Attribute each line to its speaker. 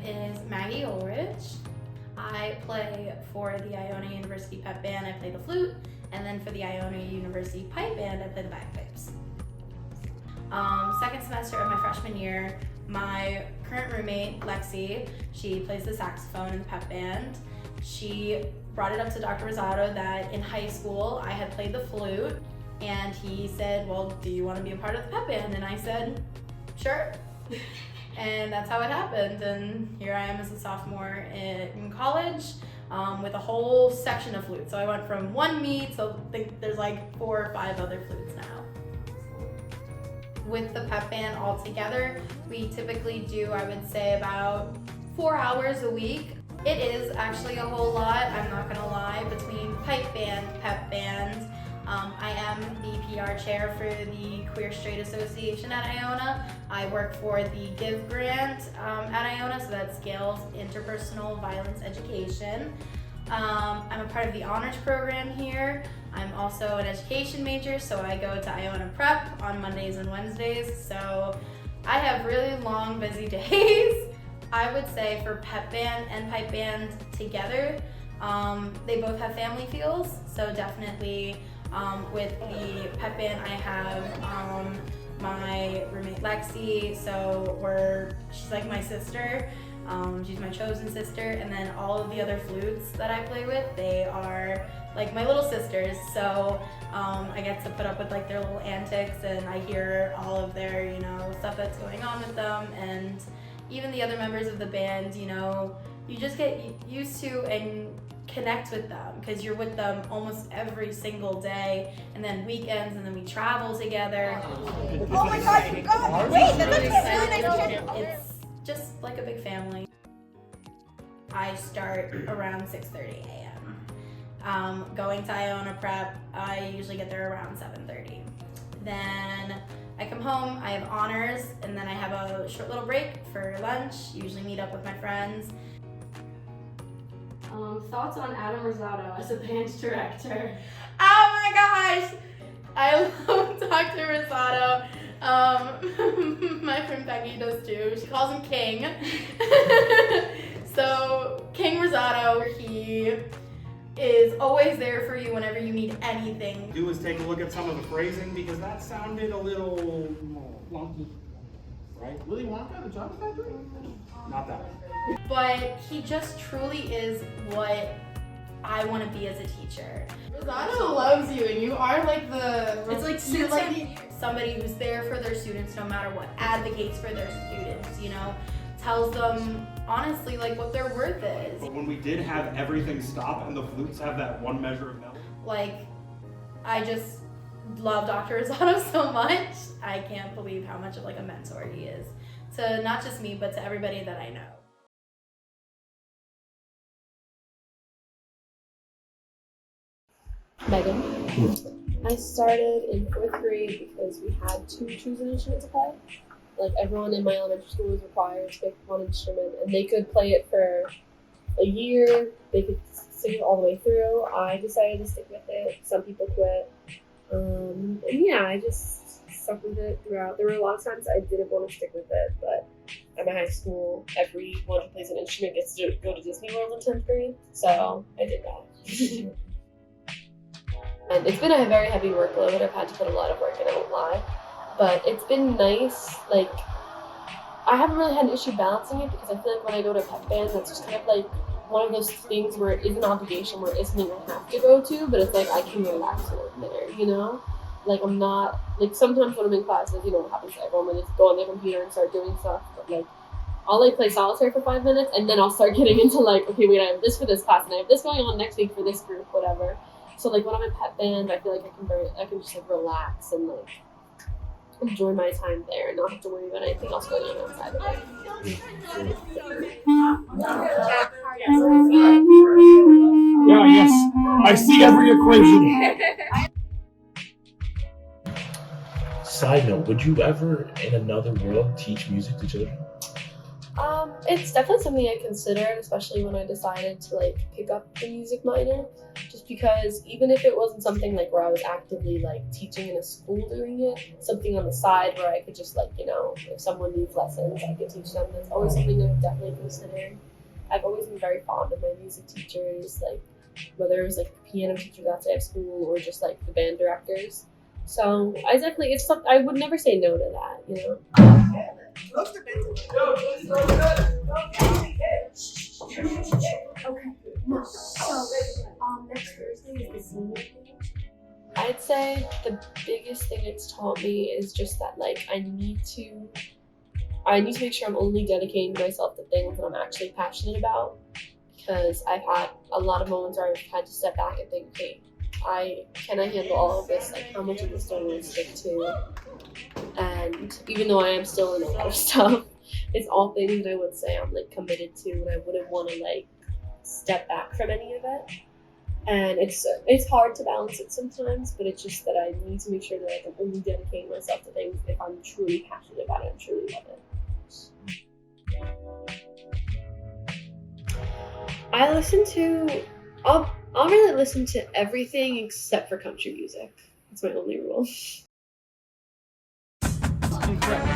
Speaker 1: is Maggie Ulrich. I play for the Iona University Pep Band. I play the flute, and then for the Iona University Pipe Band, I play the bagpipes. Second semester of my freshman year, my current roommate, Lexi, she plays the saxophone in the Pep Band. She brought it up to Dr. Rosado that in high school I had played the flute, and he said, well, do you want to be a part of the Pep Band? And I said, sure. And that's how it happened, and here I am as a sophomore in college with a whole section of flutes. So I went from one me to I think there's like 4 or 5 other flutes now. With the Pep Band all together, we typically do, I would say, about 4 hours a week. It is actually a whole lot, I'm not gonna lie, between Pipe Band, Pep Band. I am the PR chair for the Queer Straight Association at Iona. I work for the GIVE grant at Iona, so that scales interpersonal violence education. I'm a part of the honors program here. I'm also an education major, so I go to Iona Prep on Mondays and Wednesdays. So I have really long, busy days. I would say for Pep Band and Pipe Band together, they both have family feels. So definitely with the Pep Band, I have my roommate Lexi. So she's like my sister. She's my chosen sister, and then all of the other flutes that I play with, they are like my little sisters. So I get to put up with like their little antics, and I hear all of their, stuff that's going on with them, and even the other members of the band, you just get used to and connect with them because you're with them almost every single day, and then weekends, and then we travel together.
Speaker 2: Oh my gosh, you got wait, that's really nice.
Speaker 1: It's just like a big family. I start around 6:30 a.m. Going to Iona Prep, I usually get there around 7:30. Then I come home, I have honors, and then I have a short little break for lunch, usually meet up with my friends.
Speaker 3: Thoughts on Adam Rosado as a band director?
Speaker 1: Oh my gosh! I love Dr. Rosado. My friend Becky does too. She calls him King. So King Rosado, he is always there for you whenever you need anything.
Speaker 4: Do is take a look at some of the phrasing because that sounded a little wonky, right? Willy Wonka, the Chocolate Factory? Not that one.
Speaker 1: But he just truly is what I want to be as a teacher.
Speaker 3: Rosado loves you, and you are like
Speaker 1: it's like you're like somebody who's there for their students no matter what, advocates for their students, tells them honestly like what their worth is.
Speaker 4: But when we did have everything stop and the flutes have that one measure of melody.
Speaker 1: Like, I just love Dr. Rosado so much. I can't believe how much of like a mentor he is to not just me, but to everybody that I know.
Speaker 5: Megan. I started in 4th grade because we had to choose an instrument to play. Like everyone in my elementary school was required to pick one instrument, and they could play it for a year. They could sing it all the way through. I decided to stick with it. Some people quit. And yeah, I just stuck with it throughout. There were a lot of times I didn't want to stick with it, but at my high school, everyone who plays an instrument gets to go to Disney World in 10th grade, so I did that. And it's been a very heavy workload. I've had to put a lot of work in, I won't lie. But it's been nice. Like, I haven't really had an issue balancing it because I feel like when I go to Pep Band, that's just kind of like one of those things where it is an obligation, where it's something I have to go to, but it's like I can relax a little there, Like, I'm not, like, sometimes when I'm in classes, what happens to everyone when they go on their computer and start doing stuff, but like, I'll like play solitaire for 5 minutes, and then I'll start getting into like, okay, wait, I have this for this class, and I have this going on next week for this group, whatever. So like when I'm in Pep Band, I feel like I can just like relax and like enjoy my time there and not have to worry about anything else going on outside of it.
Speaker 6: Yeah, yes. I see every equation. Side note, would you ever in another world teach music to children?
Speaker 5: It's definitely something I considered, especially when I decided to like pick up the music minor, Just because even if it wasn't something like where I was actively like teaching in a school doing it, something on the side where I could just like, you know, if someone needs lessons, I could teach them. That's always something I've definitely considered. I've always been very fond of my music teachers, like whether it was like the piano teachers outside of school or just like the band directors. So I definitely, it's something I would never say no to that, you know.
Speaker 2: Okay. No. So, next Thursday is the senior thing.
Speaker 5: I'd say the biggest thing it's taught me is just that like I need to make sure I'm only dedicating myself to things that I'm actually passionate about, because I've had a lot of moments where I've had to step back and think, hey, can I handle all of this? Like, how much of this do I want to stick to? And even though I am still in a lot of stuff, it's all things that I would say I'm like committed to, and I wouldn't want to like step back from any of it. And it's hard to balance it sometimes, but it's just that I need to make sure that like, I'm only dedicating myself to things if I'm truly passionate about it and truly love it. I'll really listen to everything except for country music. That's my only rule.
Speaker 4: Incorrect.